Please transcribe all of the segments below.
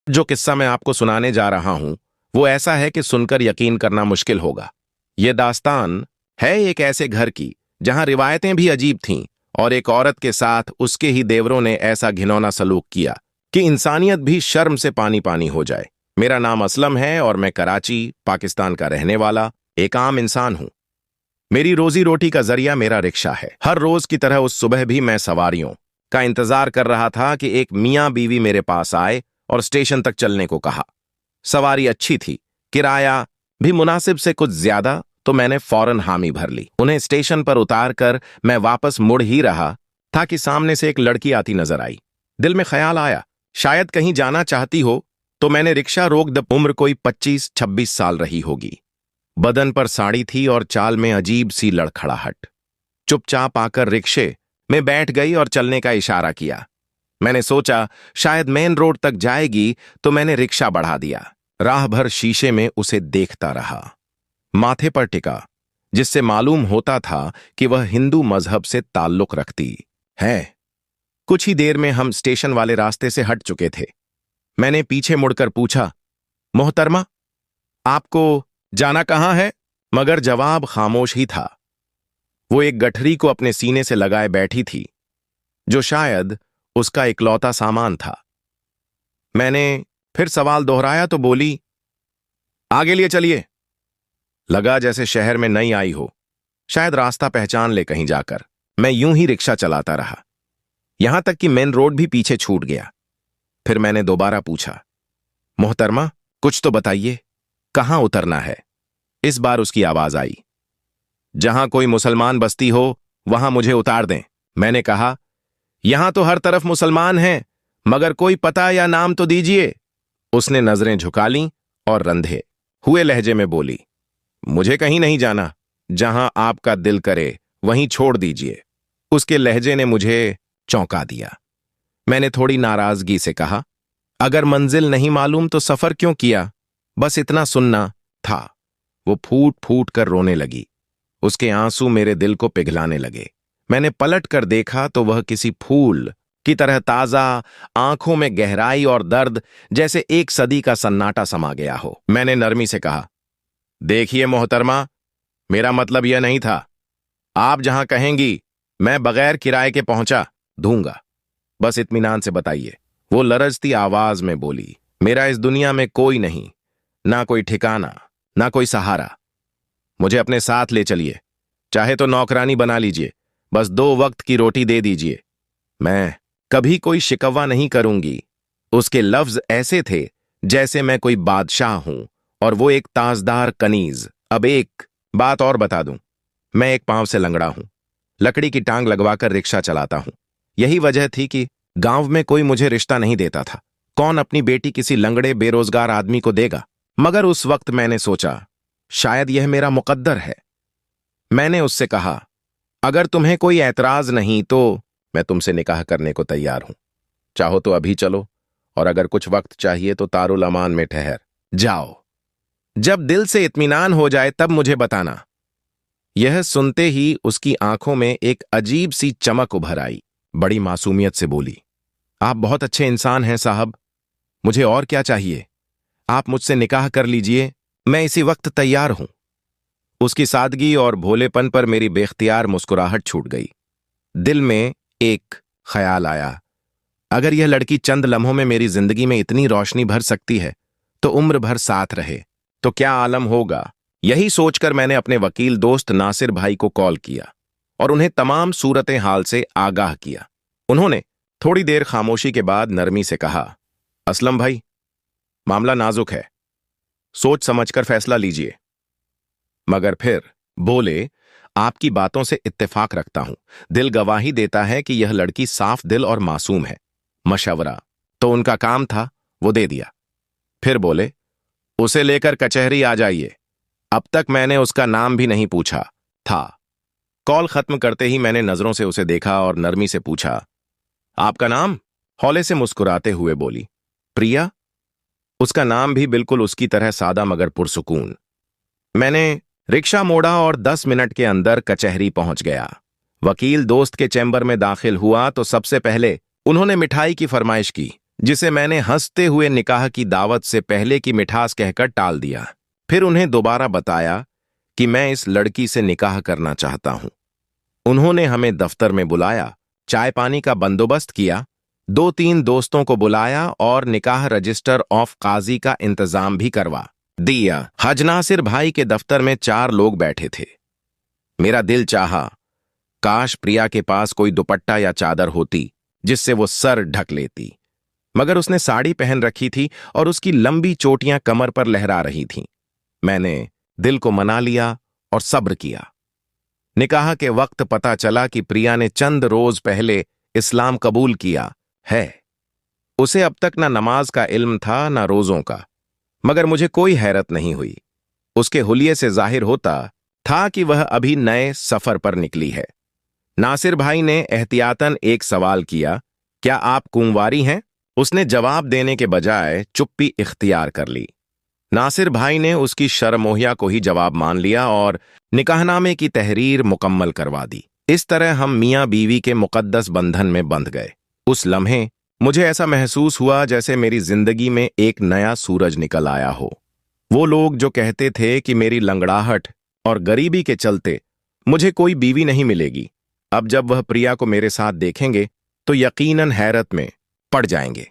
जो किस्सा मैं आपको सुनाने जा रहा हूं वो ऐसा है कि सुनकर यकीन करना मुश्किल होगा। ये दास्तान है एक ऐसे घर की जहां रिवायतें भी अजीब थीं और एक औरत के साथ उसके ही देवरों ने ऐसा घिनौना सलूक किया कि इंसानियत भी शर्म से पानी पानी हो जाए। मेरा नाम असलम है और मैं कराची, पाकिस्तान का रहने वाला एक आम इंसान हूं। मेरी रोजी रोटी का जरिया मेरा रिक्शा है। हर रोज की तरह उस सुबह भी मैं सवारियों का इंतजार कर रहा था कि एक मियाँ बीवी मेरे पास आए और स्टेशन तक चलने को कहा। सवारी अच्छी थी, किराया भी मुनासिब से कुछ ज्यादा, तो मैंने फौरन हामी भर ली। उन्हें स्टेशन पर उतार कर मैं वापस मुड़ ही रहा था कि सामने से एक लड़की आती नजर आई। दिल में ख्याल आया शायद कहीं जाना चाहती हो, तो मैंने रिक्शा रोक द। उम्र कोई 25-26 साल रही होगी। बदन पर साड़ी थी और चाल में अजीब सी लड़खड़ाहट। चुपचाप आकर रिक्शे में बैठ गई और चलने का इशारा किया। मैंने सोचा शायद मेन रोड तक जाएगी, तो मैंने रिक्शा बढ़ा दिया। राह भर शीशे में उसे देखता रहा। माथे पर टिका, जिससे मालूम होता था कि वह हिंदू मजहब से ताल्लुक रखती है। कुछ ही देर में हम स्टेशन वाले रास्ते से हट चुके थे। मैंने पीछे मुड़कर पूछा, मोहतरमा, आपको जाना कहां है? मगर जवाब खामोश ही था। वो एक गठरी को अपने सीने से लगाए बैठी थी, जो शायद उसका इकलौता सामान था। मैंने फिर सवाल दोहराया तो बोली, आगे लिए चलिए। लगा जैसे शहर में नई आई हो, शायद रास्ता पहचान ले कहीं जाकर। मैं यूं ही रिक्शा चलाता रहा, यहां तक कि मेन रोड भी पीछे छूट गया। फिर मैंने दोबारा पूछा, मोहतरमा, कुछ तो बताइए, कहां उतरना है? इस बार उसकी आवाज आई, जहां कोई मुसलमान बस्ती हो वहां मुझे उतार दें। मैंने कहा, यहां तो हर तरफ मुसलमान हैं, मगर कोई पता या नाम तो दीजिए। उसने नजरें झुका लीं और रंधे हुए लहजे में बोली, मुझे कहीं नहीं जाना, जहां आपका दिल करे वहीं छोड़ दीजिए। उसके लहजे ने मुझे चौंका दिया। मैंने थोड़ी नाराजगी से कहा, अगर मंजिल नहीं मालूम तो सफर क्यों किया? बस इतना सुनना था। वो फूट फूट कर रोने लगी। उसके आंसू मेरे दिल को पिघलाने लगे। मैंने पलट कर देखा तो वह किसी फूल की तरह ताजा, आंखों में गहराई और दर्द, जैसे एक सदी का सन्नाटा समा गया हो। मैंने नरमी से कहा, देखिए मोहतरमा, मेरा मतलब यह नहीं था। आप जहां कहेंगी मैं बगैर किराए के पहुंचा दूंगा, बस इत्मीनान से बताइए। वो लरजती आवाज में बोली, मेरा इस दुनिया में कोई नहीं, ना कोई ठिकाना, ना कोई सहारा। मुझे अपने साथ ले चलिए, चाहे तो नौकरानी बना लीजिए, बस 2 वक्त की रोटी दे दीजिए। मैं कभी कोई शिकवा नहीं करूंगी। उसके लफ्ज ऐसे थे जैसे मैं कोई बादशाह हूं और वो एक ताजदार कनीज। अब एक बात और बता दूं, मैं एक पांव से लंगड़ा हूं, लकड़ी की टांग लगवाकर रिक्शा चलाता हूं। यही वजह थी कि गांव में कोई मुझे रिश्ता नहीं देता था। कौन अपनी बेटी किसी लंगड़े बेरोजगार आदमी को देगा? मगर उस वक्त मैंने सोचा, शायद यह मेरा मुकद्दर है। मैंने उससे कहा, अगर तुम्हें कोई ऐतराज नहीं तो मैं तुमसे निकाह करने को तैयार हूं। चाहो तो अभी चलो, और अगर कुछ वक्त चाहिए तो तारुल अमान में ठहर जाओ। जब दिल से इत्मीनान हो जाए तब मुझे बताना। यह सुनते ही उसकी आंखों में एक अजीब सी चमक उभर आई। बड़ी मासूमियत से बोली, आप बहुत अच्छे इंसान हैं साहब, मुझे और क्या चाहिए? आप मुझसे निकाह कर लीजिए, मैं इसी वक्त तैयार हूं। उसकी सादगी और भोलेपन पर मेरी बेख्तियार मुस्कुराहट छूट गई। दिल में एक ख्याल आया, अगर यह लड़की चंद लम्हों में मेरी जिंदगी में इतनी रोशनी भर सकती है तो उम्र भर साथ रहे तो क्या आलम होगा। यही सोचकर मैंने अपने वकील दोस्त नासिर भाई को कॉल किया और उन्हें तमाम सूरत हाल से आगाह किया। उन्होंने थोड़ी देर खामोशी के बाद नरमी से कहा, असलम भाई, मामला नाजुक है, सोच समझकर फैसला लीजिए। मगर फिर बोले, आपकी बातों से इत्तेफाक रखता हूं। दिल गवाही देता है कि यह लड़की साफ दिल और मासूम है। मशवरा तो उनका काम था, वो दे दिया। फिर बोले, उसे लेकर कचहरी आ जाइए। अब तक मैंने उसका नाम भी नहीं पूछा था। कॉल खत्म करते ही मैंने नजरों से उसे देखा और नरमी से पूछा, आपका नाम? हौले से मुस्कुराते हुए बोली, प्रिया। उसका नाम भी बिल्कुल उसकी तरह सादा मगर पुरसुकून। मैंने रिक्शा मोड़ा और 10 मिनट के अंदर कचहरी पहुंच गया। वकील दोस्त के चैम्बर में दाखिल हुआ तो सबसे पहले उन्होंने मिठाई की फरमाइश की, जिसे मैंने हंसते हुए निकाह की दावत से पहले की मिठास कहकर टाल दिया। फिर उन्हें दोबारा बताया कि मैं इस लड़की से निकाह करना चाहता हूं। उन्होंने हमें दफ्तर में बुलाया, चाय पानी का बंदोबस्त किया, 2-3 दोस्तों को बुलाया और निकाह रजिस्टर ऑफ काजी का इंतजाम भी करवा दिया। हज नासिर भाई के दफ्तर में 4 लोग बैठे थे। मेरा दिल चाहा काश प्रिया के पास कोई दुपट्टा या चादर होती जिससे वो सर ढक लेती, मगर उसने साड़ी पहन रखी थी और उसकी लंबी चोटियां कमर पर लहरा रही थीं। मैंने दिल को मना लिया और सब्र किया। निकाह के वक्त पता चला कि प्रिया ने चंद रोज पहले इस्लाम कबूल किया है। उसे अब तक ना नमाज का इल्म था ना रोजों का, मगर मुझे कोई हैरत नहीं हुई। उसके हुलिये से जाहिर होता था कि वह अभी नए सफर पर निकली है। नासिर भाई ने एहतियातन एक सवाल किया, क्या आप कुंवारी हैं? उसने जवाब देने के बजाय चुप्पी इख्तियार कर ली। नासिर भाई ने उसकी शर्मोहिया को ही जवाब मान लिया और निकाहनामे की तहरीर मुकम्मल करवा दी। इस तरह हम मियां बीवी के मुकद्दस बंधन में बंध गए। उस लम्हे मुझे ऐसा महसूस हुआ जैसे मेरी जिंदगी में एक नया सूरज निकल आया हो। वो लोग जो कहते थे कि मेरी लंगड़ाहट और गरीबी के चलते मुझे कोई बीवी नहीं मिलेगी, अब जब वह प्रिया को मेरे साथ देखेंगे तो यकीनन हैरत में पड़ जाएंगे।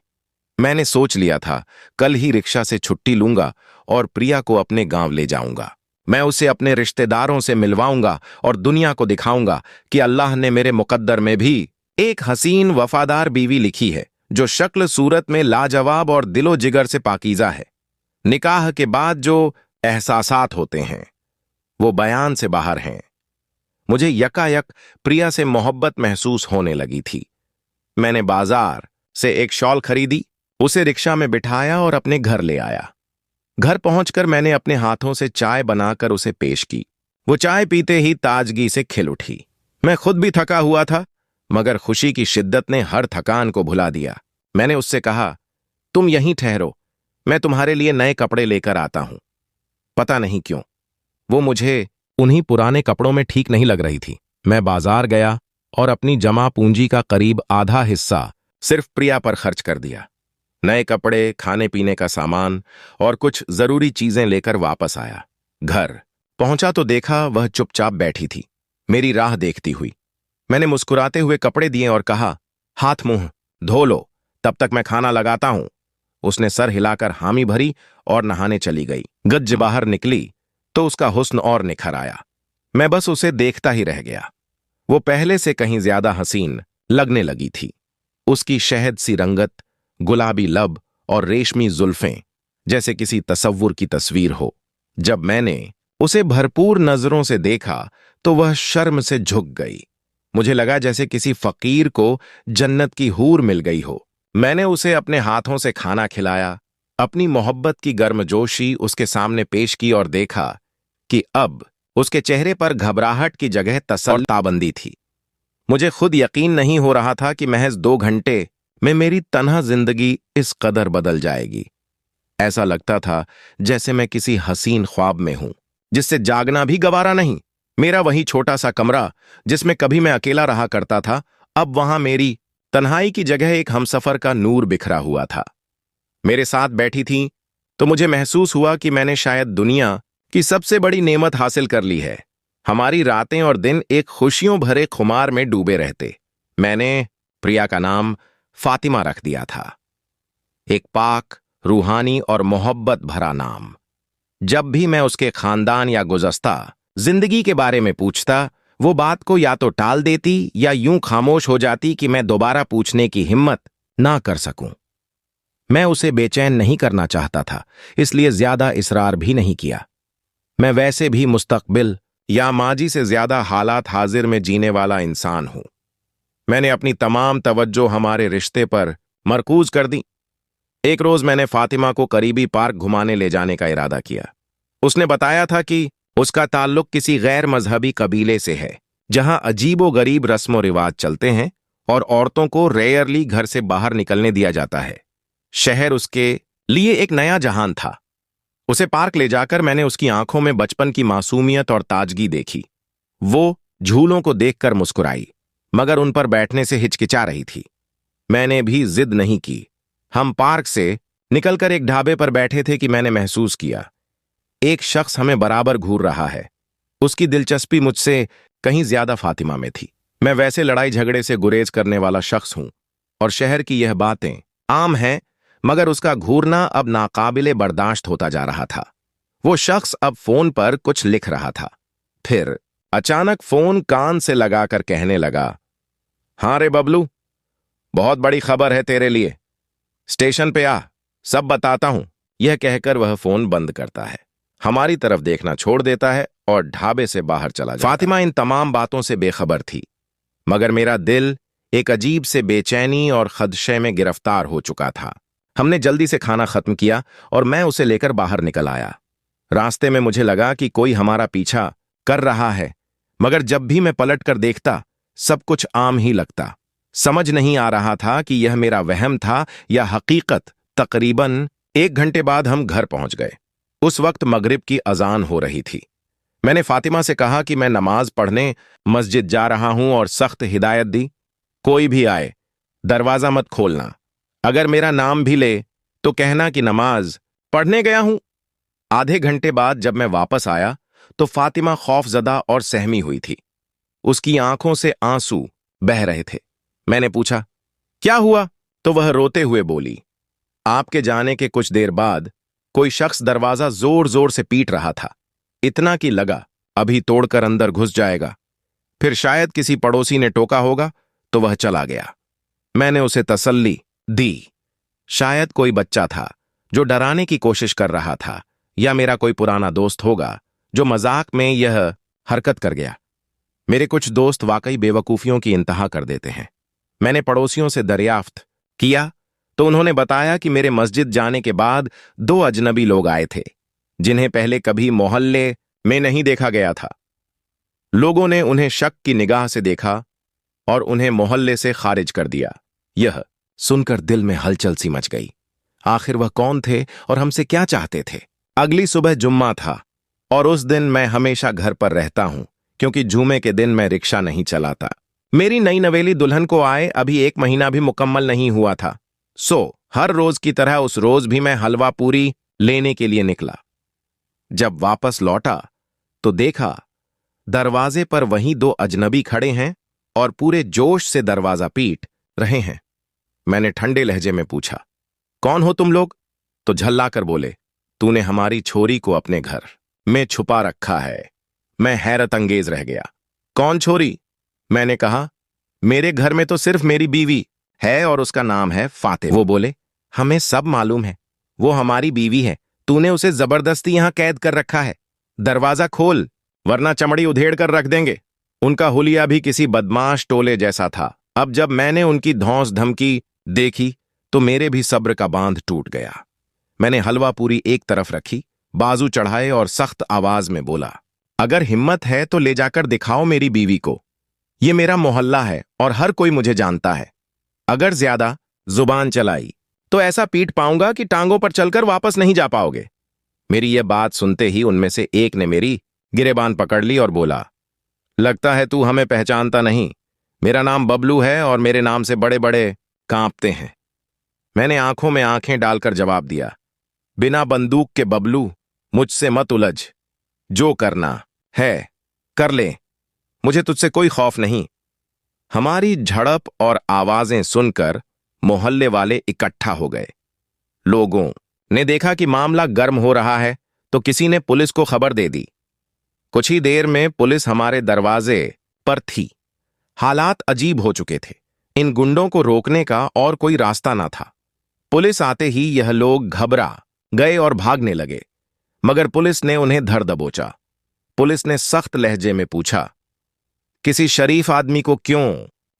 मैंने सोच लिया था कल ही रिक्शा से छुट्टी लूंगा और प्रिया को अपने गांव ले जाऊंगा। मैं उसे अपने रिश्तेदारों से मिलवाऊंगा और दुनिया को दिखाऊंगा कि अल्लाह ने मेरे मुकद्दर में भी एक हसीन वफादार बीवी लिखी है जो शक्ल सूरत में लाजवाब और दिलो जिगर से पाकीज़ा है। निकाह के बाद जो एहसासात होते हैं वो बयान से बाहर हैं। मुझे यकायक प्रिया से मोहब्बत महसूस होने लगी थी। मैंने बाजार से एक शॉल खरीदी, उसे रिक्शा में बिठाया और अपने घर ले आया। घर पहुंचकर मैंने अपने हाथों से चाय बनाकर उसे पेश की। वो चाय पीते ही ताजगी से खिल उठी। मैं खुद भी थका हुआ था, मगर खुशी की शिद्दत ने हर थकान को भुला दिया। मैंने उससे कहा, तुम यहीं ठहरो, मैं तुम्हारे लिए नए कपड़े लेकर आता हूं। पता नहीं क्यों वो मुझे उन्हीं पुराने कपड़ों में ठीक नहीं लग रही थी। मैं बाजार गया और अपनी जमा पूंजी का करीब आधा हिस्सा सिर्फ प्रिया पर खर्च कर दिया। नए कपड़े, खाने पीने का सामान और कुछ जरूरी चीजें लेकर वापस आया। घर पहुंचा तो देखा वह चुपचाप बैठी थी, मेरी राह देखती हुई। मैंने मुस्कुराते हुए कपड़े दिए और कहा, हाथ मुंह धो लो, तब तक मैं खाना लगाता हूं। उसने सर हिलाकर हामी भरी और नहाने चली गई। गज बाहर निकली तो उसका हुस्न और निखर आया। मैं बस उसे देखता ही रह गया। वो पहले से कहीं ज्यादा हसीन लगने लगी थी। उसकी शहद सी रंगत, गुलाबी लब और रेशमी जुल्फें जैसे किसी तसव्वुर की तस्वीर हो। जब मैंने उसे भरपूर नजरों से देखा तो वह शर्म से झुक गई। मुझे लगा जैसे किसी फकीर को जन्नत की हूर मिल गई हो। मैंने उसे अपने हाथों से खाना खिलाया, अपनी मोहब्बत की गर्मजोशी उसके सामने पेश की और देखा कि अब उसके चेहरे पर घबराहट की जगह तसल्ली ताबंदी थी। मुझे खुद यकीन नहीं हो रहा था कि महज 2 घंटे में मेरी तन्हा जिंदगी इस कदर बदल जाएगी। ऐसा लगता था जैसे मैं किसी हसीन ख्वाब में हूं जिससे जागना भी गवारा नहीं। मेरा वही छोटा सा कमरा जिसमें कभी मैं अकेला रहा करता था, अब वहां मेरी तन्हाई की जगह एक हमसफर का नूर बिखरा हुआ था। मेरे साथ बैठी थीं तो मुझे महसूस हुआ कि मैंने शायद दुनिया की सबसे बड़ी नेमत हासिल कर ली है। हमारी रातें और दिन एक खुशियों भरे खुमार में डूबे रहते। मैंने प्रिया का नाम फातिमा रख दिया था, एक पाक, रूहानी और मोहब्बत भरा नाम। जब भी मैं उसके खानदान या गुज़श्ता जिंदगी के बारे में पूछता, वो बात को या तो टाल देती या यूं खामोश हो जाती कि मैं दोबारा पूछने की हिम्मत ना कर सकूं। मैं उसे बेचैन नहीं करना चाहता था, इसलिए ज्यादा इसरार भी नहीं किया। मैं वैसे भी मुस्तकबिल या माजी से ज्यादा हालात हाजिर में जीने वाला इंसान हूं। मैंने अपनी तमाम तवज्जो हमारे रिश्ते पर मरकूज कर दी। एक रोज मैंने फातिमा को करीबी पार्क घुमाने ले जाने का इरादा किया। उसने बताया था कि उसका ताल्लुक किसी गैर मजहबी कबीले से है जहां अजीबो गरीब रस्मो रिवाज चलते हैं और औरतों को रेयरली घर से बाहर निकलने दिया जाता है। शहर उसके लिए एक नया जहान था। उसे पार्क ले जाकर मैंने उसकी आंखों में बचपन की मासूमियत और ताजगी देखी। वो झूलों को देखकर मुस्कुराई, मगर उन पर बैठने से हिचकिचा रही थी। मैंने भी जिद नहीं की। हम पार्क से निकलकर एक ढाबे पर बैठे थे कि मैंने महसूस किया एक शख्स हमें बराबर घूर रहा है। उसकी दिलचस्पी मुझसे कहीं ज्यादा फातिमा में थी। मैं वैसे लड़ाई झगड़े से गुरेज करने वाला शख्स हूं और शहर की यह बातें आम हैं, मगर उसका घूरना अब नाकाबिले बर्दाश्त होता जा रहा था। वो शख्स अब फोन पर कुछ लिख रहा था। फिर अचानक फोन कान से लगाकर कहने लगा, हाँ रे बबलू, बहुत बड़ी खबर है तेरे लिए, स्टेशन पे आ, सब बताता हूं। यह कहकर वह फोन बंद करता है, हमारी तरफ देखना छोड़ देता है और ढाबे से बाहर चला जाता है। फातिमा इन तमाम बातों से बेखबर थी, मगर मेरा दिल एक अजीब से बेचैनी और खदशे में गिरफ्तार हो चुका था। हमने जल्दी से खाना खत्म किया और मैं उसे लेकर बाहर निकल आया। रास्ते में मुझे लगा कि कोई हमारा पीछा कर रहा है, मगर जब भी मैं पलट कर देखता सब कुछ आम ही लगता। समझ नहीं आ रहा था कि यह मेरा वहम था या हकीकत। तकरीबन 1 घंटे बाद हम घर पहुंच गए। उस वक्त मगरिब की अजान हो रही थी। मैंने फातिमा से कहा कि मैं नमाज पढ़ने मस्जिद जा रहा हूं और सख्त हिदायत दी, कोई भी आए दरवाजा मत खोलना, अगर मेरा नाम भी ले तो कहना कि नमाज पढ़ने गया हूं। आधे घंटे बाद जब मैं वापस आया तो फातिमा खौफजदा और सहमी हुई थी। उसकी आंखों से आंसू बह रहे थे। मैंने पूछा, क्या हुआ? तो वह रोते हुए बोली, आपके जाने के कुछ देर बाद कोई शख्स दरवाजा जोर जोर से पीट रहा था, इतना कि लगा अभी तोड़कर अंदर घुस जाएगा। फिर शायद किसी पड़ोसी ने टोका होगा तो वह चला गया। मैंने उसे तसल्ली दी, शायद कोई बच्चा था जो डराने की कोशिश कर रहा था, या मेरा कोई पुराना दोस्त होगा जो मजाक में यह हरकत कर गया। मेरे कुछ दोस्त वाकई बेवकूफियों की इंतहा कर देते हैं। मैंने पड़ोसियों से दरियाफ्त किया तो उन्होंने बताया कि मेरे मस्जिद जाने के बाद 2 अजनबी लोग आए थे, जिन्हें पहले कभी मोहल्ले में नहीं देखा गया था। लोगों ने उन्हें शक की निगाह से देखा और उन्हें मोहल्ले से खारिज कर दिया। यह सुनकर दिल में हलचल सी मच गई। आखिर वह कौन थे और हमसे क्या चाहते थे? अगली सुबह जुम्मा था और उस दिन मैं हमेशा घर पर रहता हूं, क्योंकि जुमे के दिन मैं रिक्शा नहीं चलाता। मेरी नई नवेली दुल्हन को आए अभी 1 महीना भी मुकम्मल नहीं हुआ था। सो हर रोज की तरह उस रोज भी मैं हलवा पूरी लेने के लिए निकला। जब वापस लौटा तो देखा दरवाजे पर वहीं 2 अजनबी खड़े हैं और पूरे जोश से दरवाजा पीट रहे हैं। मैंने ठंडे लहजे में पूछा, कौन हो तुम लोग? तो झल्लाकर बोले, तूने हमारी छोरी को अपने घर में छुपा रखा है। मैं हैरत अंगेज रह गया। कौन छोरी? मैंने कहा, मेरे घर में तो सिर्फ मेरी बीवी है और उसका नाम है फातिमा। वो बोले, हमें सब मालूम है, वो हमारी बीवी है, तूने उसे जबरदस्ती यहां कैद कर रखा है। दरवाजा खोल वरना चमड़ी उधेड़ कर रख देंगे। उनका हुलिया भी किसी बदमाश टोले जैसा था। अब जब मैंने उनकी धौंस धमकी देखी तो मेरे भी सब्र का बांध टूट गया। मैंने हलवा पूरी एक तरफ रखी, बाजू चढ़ाए और सख्त आवाज में बोला, अगर हिम्मत है तो ले जाकर दिखाओ मेरी बीवी को। ये मेरा मोहल्ला है और हर कोई मुझे जानता है। अगर ज्यादा जुबान चलाई तो ऐसा पीट पाऊंगा कि टांगों पर चलकर वापस नहीं जा पाओगे। मेरी यह बात सुनते ही उनमें से एक ने मेरी गिरेबान पकड़ ली और बोला, लगता है तू हमें पहचानता नहीं। मेरा नाम बबलू है और मेरे नाम से बड़े बड़े कांपते हैं। मैंने आंखों में आंखें डालकर जवाब दिया, बिना बंदूक के बबलू, मुझसे मत उलझ। जो करना है कर ले, मुझे तुझसे कोई खौफ नहीं। हमारी झड़प और आवाजें सुनकर मोहल्ले वाले इकट्ठा हो गए। लोगों ने देखा कि मामला गर्म हो रहा है तो किसी ने पुलिस को खबर दे दी। कुछ ही देर में पुलिस हमारे दरवाजे पर थी। हालात अजीब हो चुके थे। इन गुंडों को रोकने का और कोई रास्ता ना था। पुलिस आते ही यह लोग घबरा गए और भागने लगे, मगर पुलिस ने उन्हें धर दबोचा। पुलिस ने सख्त लहजे में पूछा, किसी शरीफ आदमी को क्यों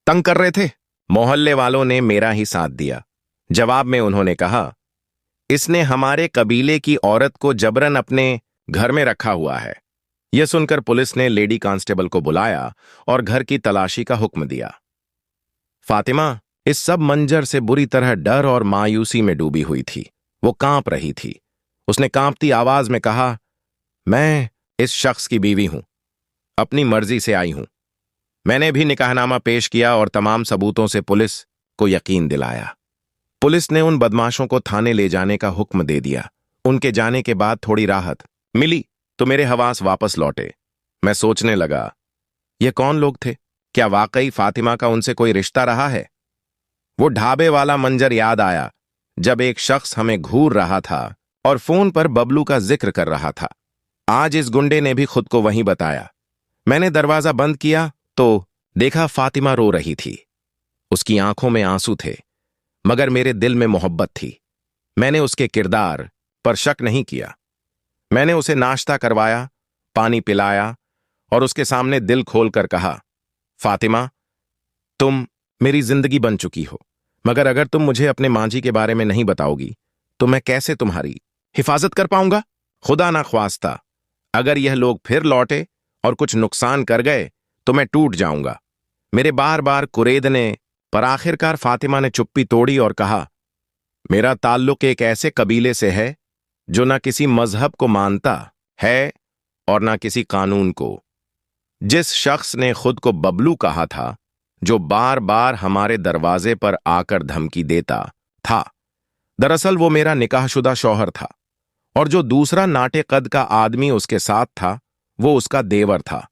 तंग कर रहे थे? मोहल्ले वालों ने मेरा ही साथ दिया। जवाब में उन्होंने कहा, इसने हमारे कबीले की औरत को जबरन अपने घर में रखा हुआ है। यह सुनकर पुलिस ने लेडी कांस्टेबल को बुलाया और घर की तलाशी का हुक्म दिया। फातिमा इस सब मंजर से बुरी तरह डर और मायूसी में डूबी हुई थी। वो कांप रही थी। उसने कांपती आवाज में कहा, मैं इस शख्स की बीवी हूं, अपनी मर्जी से आई हूं। मैंने भी निकाहनामा पेश किया और तमाम सबूतों से पुलिस को यकीन दिलाया। पुलिस ने उन बदमाशों को थाने ले जाने का हुक्म दे दिया। उनके जाने के बाद थोड़ी राहत मिली तो मेरे हवास वापस लौटे। मैं सोचने लगा, ये कौन लोग थे? क्या वाकई फातिमा का उनसे कोई रिश्ता रहा है? वो ढाबे वाला मंजर याद आया जब एक शख्स हमें घूर रहा था और फोन पर बबलू का जिक्र कर रहा था। आज इस गुंडे ने भी खुद को वहीं बताया। मैंने दरवाजा बंद किया तो देखा फातिमा रो रही थी। उसकी आंखों में आंसू थे, मगर मेरे दिल में मोहब्बत थी। मैंने उसके किरदार पर शक नहीं किया। मैंने उसे नाश्ता करवाया, पानी पिलाया और उसके सामने दिल खोलकर कहा, फातिमा, तुम मेरी जिंदगी बन चुकी हो, मगर अगर तुम मुझे अपने मांझी के बारे में नहीं बताओगी तो मैं कैसे तुम्हारी हिफाजत कर पाऊंगा? खुदा ना ख्वास्ता अगर यह लोग फिर लौटे और कुछ नुकसान कर गए तो मैं टूट जाऊंगा। मेरे बार बार कुरेदने पर आखिरकार फातिमा ने चुप्पी तोड़ी और कहा, मेरा ताल्लुक एक ऐसे कबीले से है जो ना किसी मजहब को मानता है और ना किसी कानून को। जिस शख्स ने खुद को बबलू कहा था, जो बार बार हमारे दरवाजे पर आकर धमकी देता था, दरअसल वो मेरा निकाहशुदा शौहर था, और जो दूसरा नाटे कद का आदमी उसके साथ था वो उसका देवर था।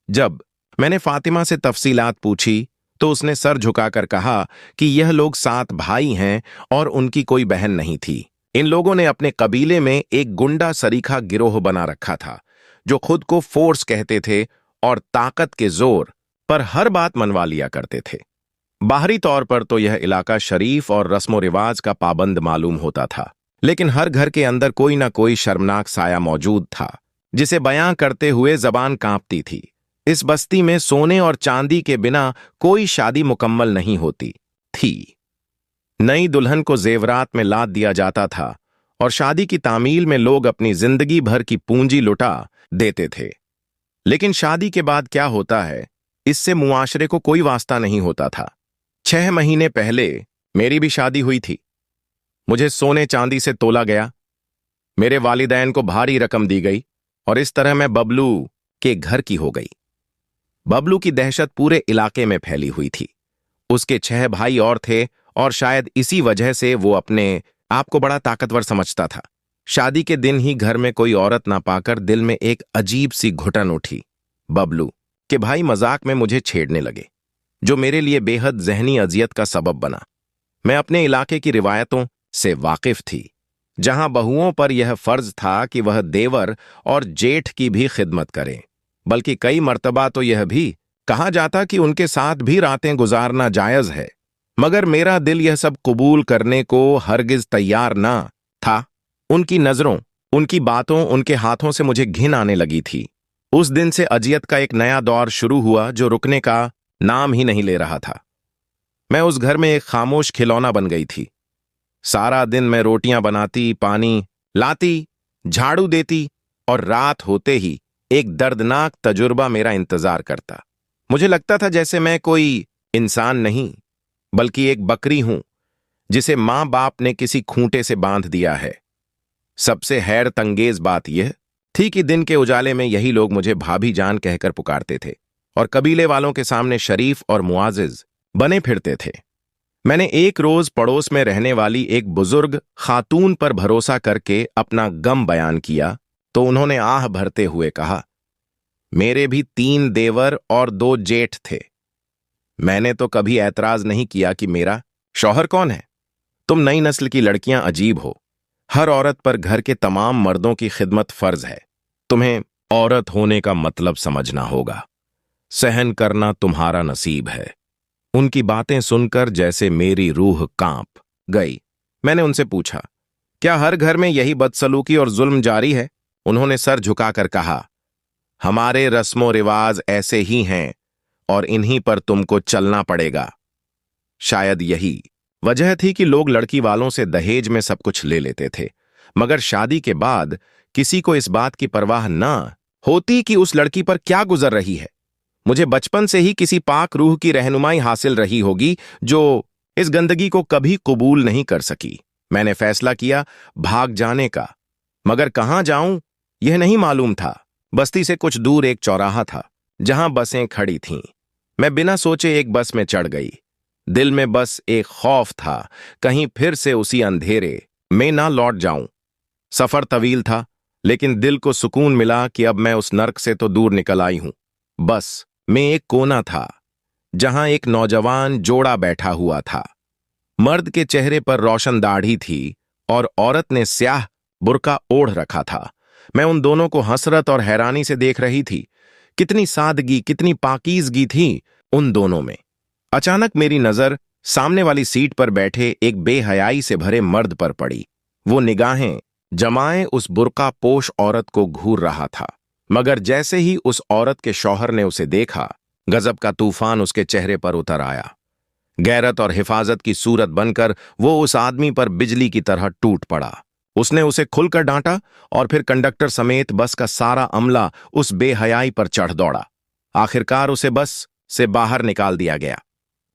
जब मैंने फातिमा से तफसीलात पूछी तो उसने सर झुकाकर कहा कि यह लोग 7 भाई हैं और उनकी कोई बहन नहीं थी। इन लोगों ने अपने कबीले में एक गुंडा सरीखा गिरोह बना रखा था जो खुद को फोर्स कहते थे और ताकत के जोर पर हर बात मनवा लिया करते थे। बाहरी तौर पर तो यह इलाका शरीफ और रस्मो रिवाज का पाबंद मालूम होता था, लेकिन हर घर के अंदर कोई ना कोई शर्मनाक साया मौजूद था जिसे बयां करते हुए जबान कांपती थी। इस बस्ती में सोने और चांदी के बिना कोई शादी मुकम्मल नहीं होती थी। नई दुल्हन को जेवरात में लाद दिया जाता था और शादी की तामील में लोग अपनी जिंदगी भर की पूंजी लुटा देते थे। लेकिन शादी के बाद क्या होता है, इससे मुआशरे को कोई वास्ता नहीं होता था। 6 महीने पहले मेरी भी शादी हुई थी। मुझे सोने चांदी से तोला गया, मेरे वालिदैन को भारी रकम दी गई और इस तरह मैं बबलू के घर की हो गई। बबलू की दहशत पूरे इलाके में फैली हुई थी। उसके 6 भाई और थे और शायद इसी वजह से वो अपने आप को बड़ा ताकतवर समझता था। शादी के दिन ही घर में कोई औरत ना पाकर दिल में एक अजीब सी घुटन उठी। बबलू के भाई मजाक में मुझे छेड़ने लगे, जो मेरे लिए बेहद जहनी अजियत का सबब बना। मैं अपने इलाके की रिवायतों से वाकिफ थी, जहां बहुओं पर यह फर्ज था कि वह देवर और जेठ की भी खिदमत करें, बल्कि कई मर्तबा तो यह भी कहा जाता कि उनके साथ भी रातें गुजारना जायज है। मगर मेरा दिल यह सब कबूल करने को हरगिज तैयार ना था। उनकी नजरों, उनकी बातों, उनके हाथों से मुझे घिन आने लगी थी। उस दिन से अजियत का एक नया दौर शुरू हुआ जो रुकने का नाम ही नहीं ले रहा था। मैं उस घर में एक खामोश खिलौना बन गई थी। सारा दिन मैं रोटियां बनाती, पानी लाती, झाड़ू देती और रात होते ही एक दर्दनाक तजुर्बा मेरा इंतजार करता। मुझे लगता था जैसे मैं कोई इंसान नहीं बल्कि एक बकरी हूं जिसे मां बाप ने किसी खूंटे से बांध दिया है। सबसे हैरत अंगेज बात यह थी कि दिन के उजाले में यही लोग मुझे भाभी जान कहकर पुकारते थे और कबीले वालों के सामने शरीफ और मुआजिज बने फिरते थे। मैंने एक रोज पड़ोस में रहने वाली एक बुजुर्ग खातून पर भरोसा करके अपना गम बयान किया तो उन्होंने आह भरते हुए कहा, मेरे भी 3 देवर और 2 जेठ थे। मैंने तो कभी ऐतराज नहीं किया कि मेरा शौहर कौन है। तुम नई नस्ल की लड़कियां अजीब हो। हर औरत पर घर के तमाम मर्दों की खिदमत फर्ज है। तुम्हें औरत होने का मतलब समझना होगा। सहन करना तुम्हारा नसीब है। उनकी बातें सुनकर जैसे मेरी रूह कांप गई। मैंने उनसे पूछा, क्या हर घर में यही बदसलूकी और जुल्म जारी है? उन्होंने सर झुकाकर कहा, हमारे रस्मो रिवाज ऐसे ही हैं और इन्हीं पर तुमको चलना पड़ेगा। शायद यही वजह थी कि लोग लड़की वालों से दहेज में सब कुछ ले लेते थे, मगर शादी के बाद किसी को इस बात की परवाह न होती कि उस लड़की पर क्या गुजर रही है। मुझे बचपन से ही किसी पाक रूह की रहनुमाई हासिल रही होगी जो इस गंदगी को कभी कबूल नहीं कर सकी। मैंने फैसला किया भाग जाने का, मगर कहां जाऊं यह नहीं मालूम था। बस्ती से कुछ दूर एक चौराहा था जहां बसें खड़ी थीं। मैं बिना सोचे एक बस में चढ़ गई। दिल में बस एक खौफ था, कहीं फिर से उसी अंधेरे में ना लौट जाऊं। सफर तवील था, लेकिन दिल को सुकून मिला कि अब मैं उस नर्क से तो दूर निकल आई हूं। बस मैं एक कोना था, जहां एक नौजवान जोड़ा बैठा हुआ था। मर्द के चेहरे पर रोशन दाढ़ी थी और औरत ने स्याह बुर्का ओढ़ रखा था। मैं उन दोनों को हसरत और हैरानी से देख रही थी। कितनी सादगी, कितनी पाकीज़गी थी उन दोनों में। अचानक मेरी नजर सामने वाली सीट पर बैठे एक बेहयाई से भरे मर्द पर पड़ी। वो निगाहें जमाए उस बुर्का पोश औरत को घूर रहा था, मगर जैसे ही उस औरत के शौहर ने उसे देखा, गजब का तूफान उसके चेहरे पर उतर आया। गैरत और हिफाजत की सूरत बनकर वो उस आदमी पर बिजली की तरह टूट पड़ा। उसने उसे खुलकर डांटा और फिर कंडक्टर समेत बस का सारा अमला उस बेहयाई पर चढ़ दौड़ा। आखिरकार उसे बस से बाहर निकाल दिया गया।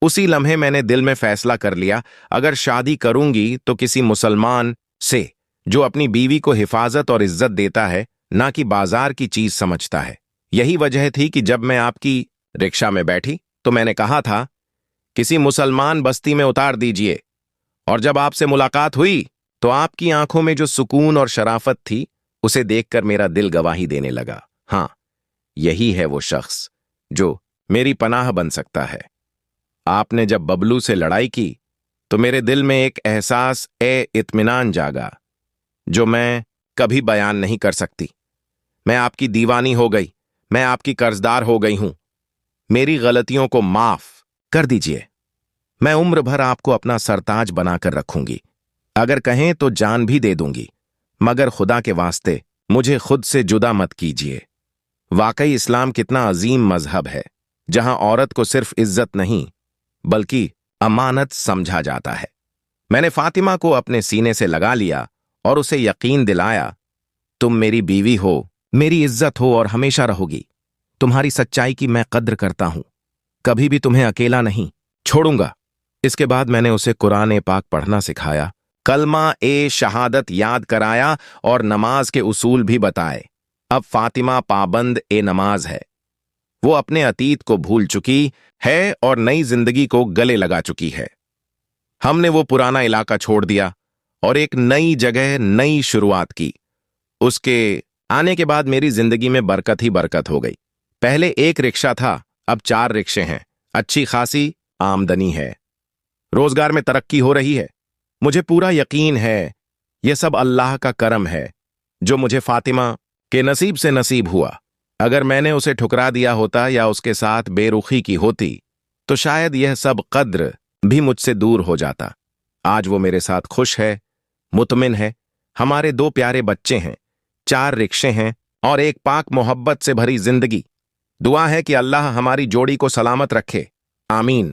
उसी लम्हे मैंने दिल में फैसला कर लिया, अगर शादी करूंगी तो किसी मुसलमान से, जो अपनी बीवी को हिफाजत और इज्जत देता है, ना कि बाजार की चीज समझता है। यही वजह थी कि जब मैं आपकी रिक्शा में बैठी तो मैंने कहा था, किसी मुसलमान बस्ती में उतार दीजिए। और जब आपसे मुलाकात हुई तो आपकी आंखों में जो सुकून और शराफत थी, उसे देखकर मेरा दिल गवाही देने लगा। हां, यही है वो शख्स जो मेरी पनाह बन सकता है। आपने जब बबलू से लड़ाई की तो मेरे दिल में एक एहसास इत्मीनान जागा, जो मैं कभी बयान नहीं कर सकती। मैं आपकी दीवानी हो गई, मैं आपकी कर्जदार हो गई हूं। मेरी गलतियों को माफ कर दीजिए। मैं उम्र भर आपको अपना सरताज बनाकर रखूंगी, अगर कहें तो जान भी दे दूंगी, मगर खुदा के वास्ते मुझे खुद से जुदा मत कीजिए। वाकई इस्लाम कितना अजीम मजहब है, जहां औरत को सिर्फ इज्जत नहीं बल्कि अमानत समझा जाता है। मैंने फातिमा को अपने सीने से लगा लिया और उसे यकीन दिलाया, तुम मेरी बीवी हो, मेरी इज्जत हो और हमेशा रहोगी। तुम्हारी सच्चाई की मैं कद्र करता हूं, कभी भी तुम्हें अकेला नहीं छोड़ूंगा। इसके बाद मैंने उसे कुरान पाक पढ़ना सिखाया, कलमा शहादत याद कराया और नमाज के उसूल भी बताए। अब फातिमा पाबंद नमाज है। वो अपने अतीत को भूल चुकी है और नई जिंदगी को गले लगा चुकी है। हमने वो पुराना इलाका छोड़ दिया और एक नई जगह, नई शुरुआत की। उसके आने के बाद मेरी जिंदगी में बरकत ही बरकत हो गई। पहले एक रिक्शा था, अब 4 रिक्शे हैं। अच्छी खासी आमदनी है, रोजगार में तरक्की हो रही है। मुझे पूरा यकीन है यह सब अल्लाह का करम है, जो मुझे फातिमा के नसीब से नसीब हुआ। अगर मैंने उसे ठुकरा दिया होता या उसके साथ बेरुखी की होती तो शायद यह सब कद्र भी मुझसे दूर हो जाता। आज वो मेरे साथ खुश है, मुतमिन है। हमारे 2 प्यारे बच्चे हैं, 4 रिक्शे हैं और एक पाक मोहब्बत से भरी जिंदगी। दुआ है कि अल्लाह हमारी जोड़ी को सलामत रखे। आमीन।